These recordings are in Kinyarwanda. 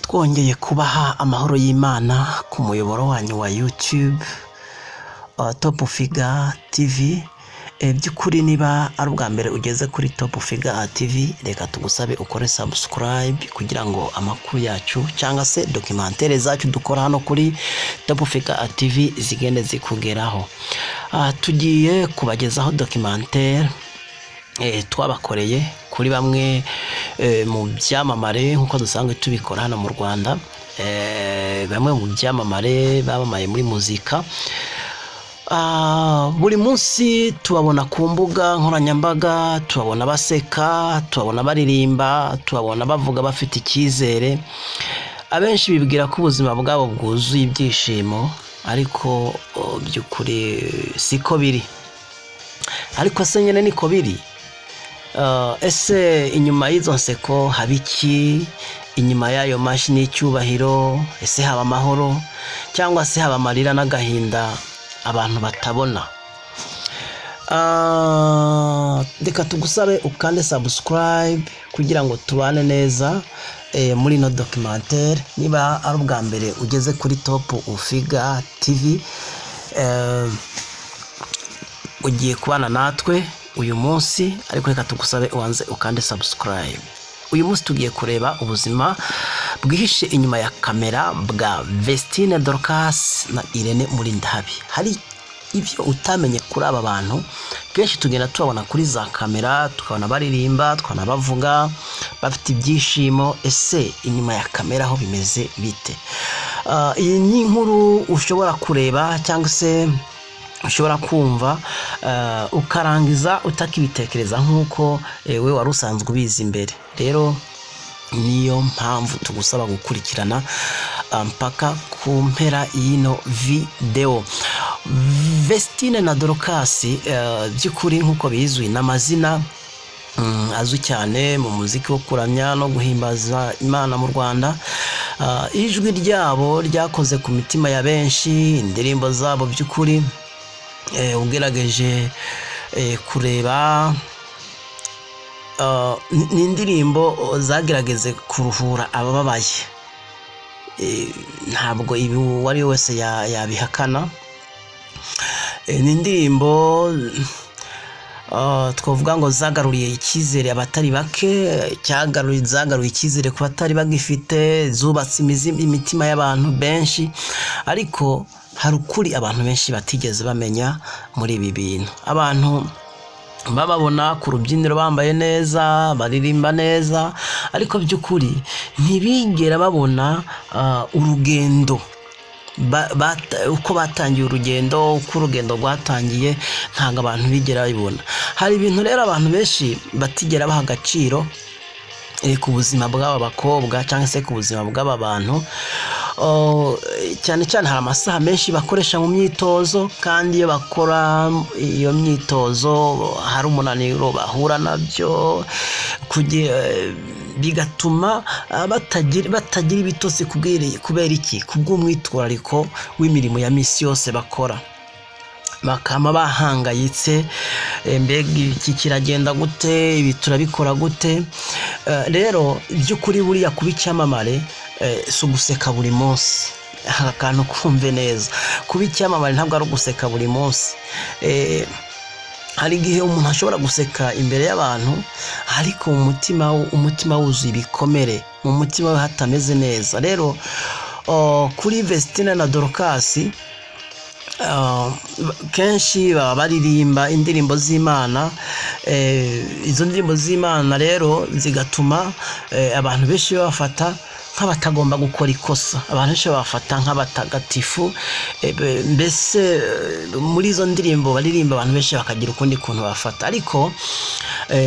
twongeye kubaha amahoro y'Imana ku muyoboro wanyu wa YouTube Top Figure TV. By'ukuri niba ari ubwa mbere ugeze kuri Top Figure TV, reka tugusabe ukore subscribe kugira ngo amakuru yacu cyangwa se documentaire zacu dukora hano kuri Top Figure TV zigende zikugeraho. Tugiye kubagezaho documentaire twabakoreye kuri bamwe mu byamamare nkuko dusanzwe tubikora hano mu Rwanda. Bamwe mu byamamare bamamaye muri muzika. Buri munsi tubabona ku mbuga nkoranyambaga, tubabona baseka, tubabona baririmba, tubabona bavuga bafite icyizere. Abenshi bibwira ko ubuzima bwabo bwuzuye ibyishimo, ariko by'ukuri siko biri. Ariko se nyine niko biri? Ese inyuma y'izo nseko haba iki? Inyuma y'ayo mashini y'icyubahiro ese haba amahoro cyangwa se haba amarira n'agahinda abantu batabona? Reka tugusabe ukande subscribe kugira ngo tubane neza muri no documentaire. Niba ari ubwa mbere ugeze kuri Top Figure TV, ugiye kubana natwe uyu munsi, ariko reka tugusabe ubanze ukande subscribe. Uyu munsi tugiye kureba ubuzima bwihishe inyuma ya kamera bwa Vestine Dorcas na Irene Mulindahabi. Hari ibyo utamenye kuri aba bantu. Kenshi tugenda tubabona kuri za kamera, tukabona baririmba, tukabona bavuga bafite ibyishimo. Ese inyuma ya kamera ho bimeze bite? Iyi ni inkuru ushobora kureba cyangwa se ushobora kumva ukarangiza utakibitekereza nk'uko we wari usanzwe ubizi imbere. Rero niyo mpamvu tugusaba gukurikirana mpaka ku mpera y'ino video. Vestine na Dorcas by'ukuri nk'uko bizwi n'amazina azwi cyane mu muziki wo kuramya no guhimbaza Imana mu Rwanda. Ijwi ryabo ryakoze ku mitima ya benshi. Indirimbo zabo by'ukuri ugerageje kureba ni indirimbo zagerageze kuruhura abababaye. Ntabwo ibi wari wese yabihakana. Ni indirimbo twavuga ngo zagaruriye icyizere abatari bake, zagaruye icyizere ku batari bagifite, zubatse imitima y'abantu benshi. Ariko hari ukuri abantu benshi batigeze bamenya muri ibi bintu. Abantu bababona ku rubyiniro bambaye neza, baririmba neza, ariko by'ukuri ntibigera babona urugendo uko batangiye urugendo, uko urugendo rwatangiye ntabwo abantu bigera babibona. Hari ibintu rero abantu benshi batigera baha agaciro ku buzima bw'aba bakobwa cyangwa se ku buzima bw'aba bantu. Cyane cyane hari amasaha menshi bakoresha mu myitozo, kandi iyo bakora iyo myitozo hari umunaniro bahura nabyo, bigatuma batagira ibitotsi. Kubera iki? Kubw'umwitwarariko w'imirimo ya misi yose bakora. Bakama bahangayitse, mbega iki kiragenda gute, ibi turabikora gute? Rero by'ukuri buriya kuba icyamamare si uguseka buri munsi. Aka kantu kumve neza, kuba icyamamare ntabwo ari uguseka buri munsi. Hari igihe umuntu ashobora guseka imbere y'abantu, ariko mu umutima wuzuye ibikomere, mu mutima we hatameze neza. Rero kuri Vestine na Dorcas kenshi baba baririmba indirimbo z'Imana. Izo ndirimbo z'Imana rero zigatuma abantu benshi babafata nk'abatagomba gukora ikosa. Abantu benshi babafata nk'abatagatifu. Mbese muri izo ndirimbo baririmba abantu benshi bakagira ukundi kuntu bafata. Ariko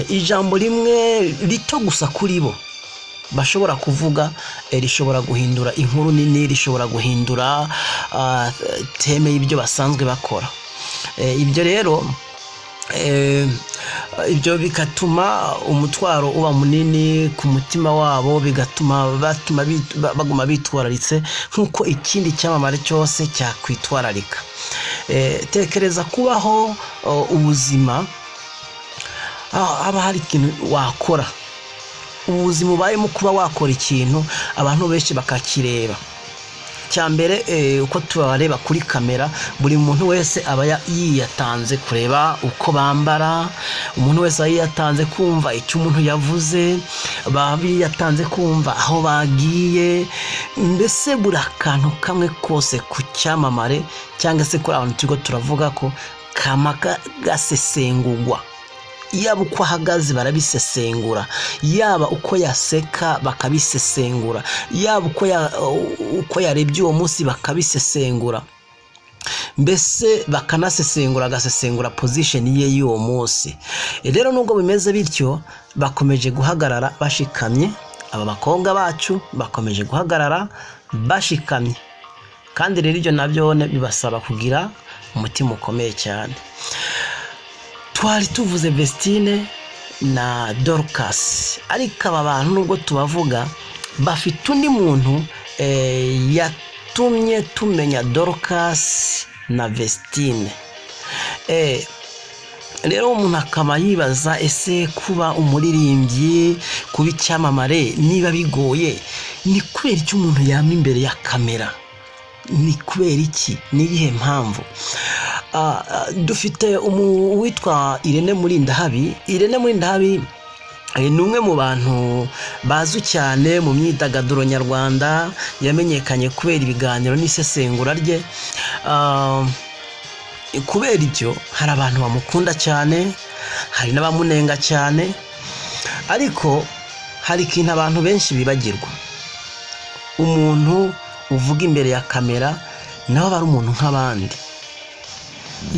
ijambo rimwe rito gusa kuri bo bashobora kuvuga rishobora guhindura inkuru nini, rishobora guhindura teme y'ibyo basanzwe bakora. Ibyo rero ibyo bigatuma umutwaro uba munini ku mutima wabo, bigatuma baguma bitwararitse nk'uko ikindi cyamamare cyose cyakwitwararika. Tekereza kubaho ubuzima haba hari ikintu wakora ubuzima ubayemo kuba wakora ikintu abantu benshi bakakireba. Cyambere uko tubareba kuri kamera, buri muntu wese aba yiyatanze kureba uko bambara, umuntu wese yiyatanze kumva icyo umuntu yavuze, yatanze kumva aho bagiye, mbese buri akantu kamwe kose ku cyamamare cyangwa se kuri abantu turiko turavuga ko kama gasesengurwa. Yaba uko ahagaze barabisesengura, yaba uko yaseka bakabisesengura, yaba uko yarebye uwo munsi bakabisesengura, mbese bakanasesengura, agasesengura position ye y'uwo munsi. Rero nubwo bimeze bityo, bakomeje guhagarara bashikamye. Aba bakobwa bacu bakomeje guhagarara bashikamye, kandi rero ibyo nabyo bibasaba kugira umutima ukomeye cyane. Twari tuvuze Vestine na Dorcas, ariko aba bantu nubwo tubavuga bafite undi muntu yatumye tumenya Dorcas na Vestine. Rero umuntu akaba yibaza, ese kuba umuririmbyi, kuba icyamamare niba bigoye, ni kubera iki umuntu yama imbere ya kamera? Ni kubera iki? Ni iyihe mpamvu? Dufite uwitwa Irene Murindahabi. Irene Murindahabi ni umwe mu bantu bazwi cyane mu myidagaduro nyarwanda, yamenyekanye kubera ibiganiro n'isesengura rye. Kubera ibyo hari abantu bamukunda cyane, hari n'abamunenga cyane, ariko hari ikintu abantu benshi bibagirwa. Umuntu uvuga imbere ya kamera nawe bari umuntu nk'abandi.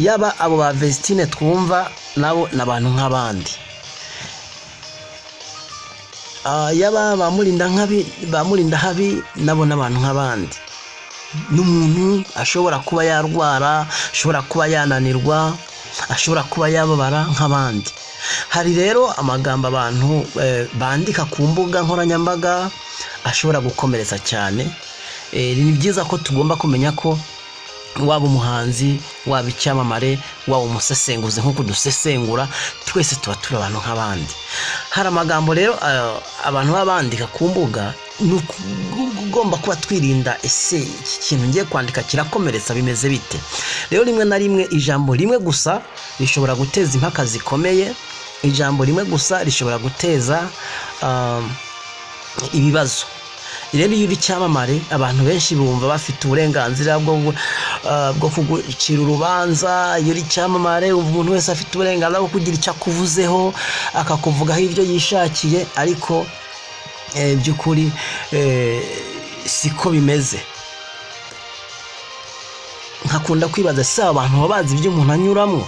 Yaba abo ba Vestine twumva nabo n'abantu nk'abandi, yaba Bamurindahabi nabo n'abantu nk'abandi. N'umuntu ashobora kuba yarwara, ashobora kuba yananirwa, ashobora kuba yababara nk'abandi. Hari rero amagambo abantu bandika ku mbuga nkoranyambaga ashobora gukomeretsa cyane. Ni byiza ko tugomba kumenya ko waba umuhanzi, waba icyamamare, waba umusesenguzi nk'uko dusesengura, twese tuba turi abantu nk'abandi. Hari amagambo rero abantu babandika ku mbuga, ugomba kuba twirinda, ese iki kintu ngiye kwandika kirakomeretsa bimeze bite? Rero rimwe na rimwe ijambo rimwe gusa rishobora guteza impaka zikomeye, ijambo rimwe gusa rishobora guteza ibibazo. Rero iyo uri cyamamare, abantu benshi bumva bafite uburenganzira bwo kugucira urubanza. Iyo uri cyamamare, umuntu wese afite uburenganzira bwo kugira icyo akuvuzeho, akakuvugaho ibyo yishakiye, ariko by'ukuri siko bimeze. Nkakunda kwibaza, se abantu baba bazi ibyo umuntu anyuramo,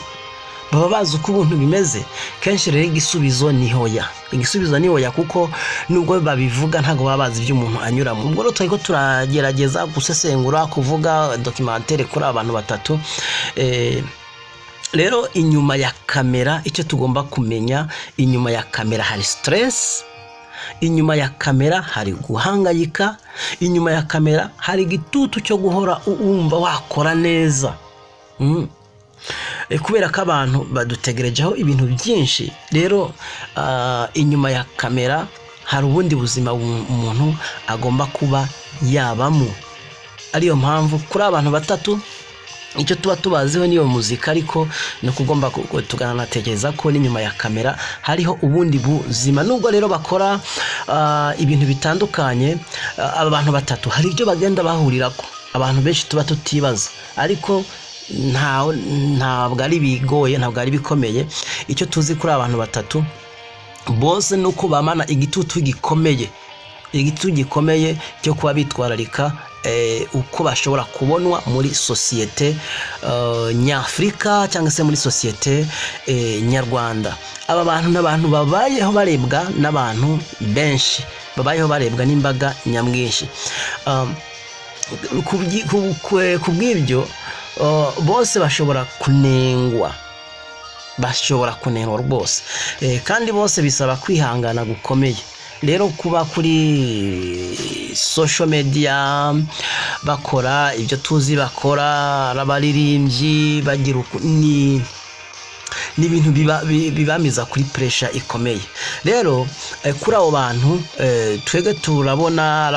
baba bazi uko ubuntu bimeze? Kenshi rero igisubizo ni hoya. Igisubizo ni hoya, kuko nubwo babivuga ntago baba bazi ibyo umuntu anyuramo. Ubwo rero turiko turagerageza gusesengura, kuvuga documentaire kuri abantu batatu. Rero inyuma ya kamera, icyo tugomba kumenya, inyuma ya kamera hari stress, inyuma ya kamera hari guhangayika, inyuma ya kamera hari igitutu cyo guhora wumva wakora neza. Kubera ko abantu badutegerejeho ibintu byinshi. Rero inyuma ya kamera hari ubundi buzima umuntu agomba kuba yabamo. Ariyo mpamvu kuri abantu batatu icyo tuba tubaziho niyo muzika, ariko no kugomba tugananatekereza ko n'inyuma ya kamera hariho ubundi buzima. Nubwo rero bakora ibintu bitandukanye, aba bantu batatu hari ibyo bagenda bahurirako abantu benshi tuba tutibaza, ariko ntabwo ari bigoye, ntabwo ari bikomeye. Icyo tuzi kuri abantu batatu bose nuko bamana igitutu gikomeye, igitutu gikomeye cyo kuba bitwararika uko bashobora kubonwa muri societe nyafrika cyangwa se muri societe nyarwanda. Aba bantu n'abantu babayeho barebwa n'abantu benshi, babayeho barebwa n'imbaga nyamwinshi. Kubw'ibyo bose bashobora kunengwa, rwose, kandi bose bisaba kwihangana gukomeye. Rero kuba kuri social media bakora ibyo tuzi bakora, abaririmbyi bagira ni ibintu bibamiza kuri pressure ikomeye. Rero kuri abo bantu twege turabona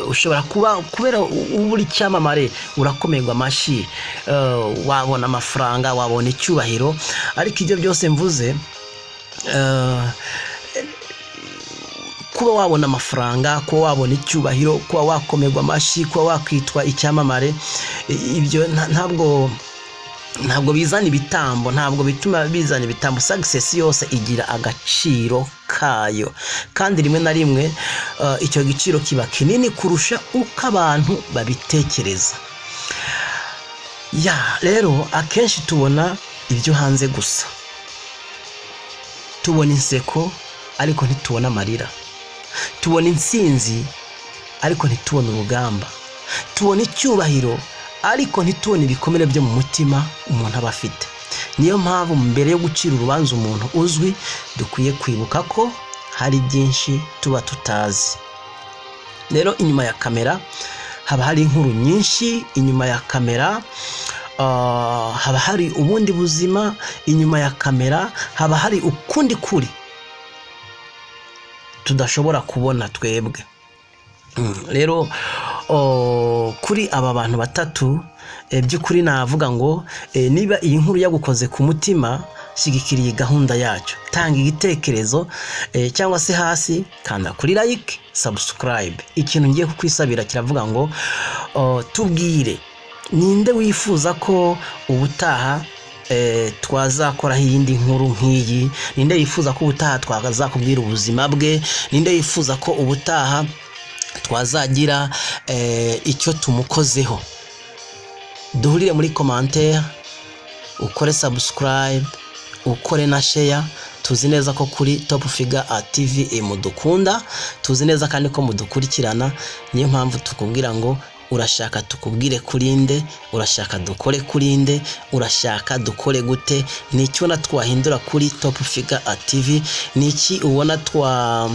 ushobora kuba kubera uburi cyamamare urakomerwa amashi, wabona amafaranga, wabona icyubahiro, ariko ibyo byose mvuze kuba wabona amafaranga, kuba wabona icyubahiro, kuba wakomerwa amashi, kuba wakwitwa icyamamare, ibyo ntabwo bizana ibitambo, ntabwo bituma bizana ibitambo. Success yose igira agaciro kayo, kandi rimwe na rimwe icyo giciro kiba kinini kurusha uko abantu babitekereza. Rero akenshi tubona ibyo hanze gusa, tubona inseko ariko ntitubona amarira, tubona intsinzi ariko ntitubona urugamba, tubona icyubahiro ariko ntitubona ibikomere byo mu mutima umuntu aba afite. Niyo mpamvu mbere yo gucira urubanza umuntu uzwi, dukwiye kwibuka ko hari byinshi tuba tutazi. Rero inyuma ya kamera haba hari inkuru nyinshi, inyuma ya kamera haba hari ubundi buzima, inyuma ya kamera haba hari ukundi kuri tudashobora kubona twebwe. Rero kuri aba bantu batatu by'ukuri navuga ngo niba iyi nkuru yagukoze ku mutima, shyigikira iyi gahunda yacu, tanga igitekerezo cyangwa se hasi kanda kuri like, subscribe. Ikintu ngiye kukwisabira kiravuga ngo tubwire ninde wifuza ko ubutaha twazakoraho iyindi nkuru nk'iyi, ninde yifuza ko ubutaha twazakubwira ubuzima bwe, ninde yifuza ko ubutaha twazagira icyo tumukozeho. Duhurire muri commentaire, ukore subscribe, ukore na share. Tuzi neza ko kuri Top Figure TV mudukunda, tuzi neza kandi ko mudukurikirana. Niyo mpamvu tukubwira ngo urashaka tukubwire kurinde, urashaka dukore kurinde, urashaka dukore gute, nicyo na twahindura kuri Top Figure TV, niki ubona twa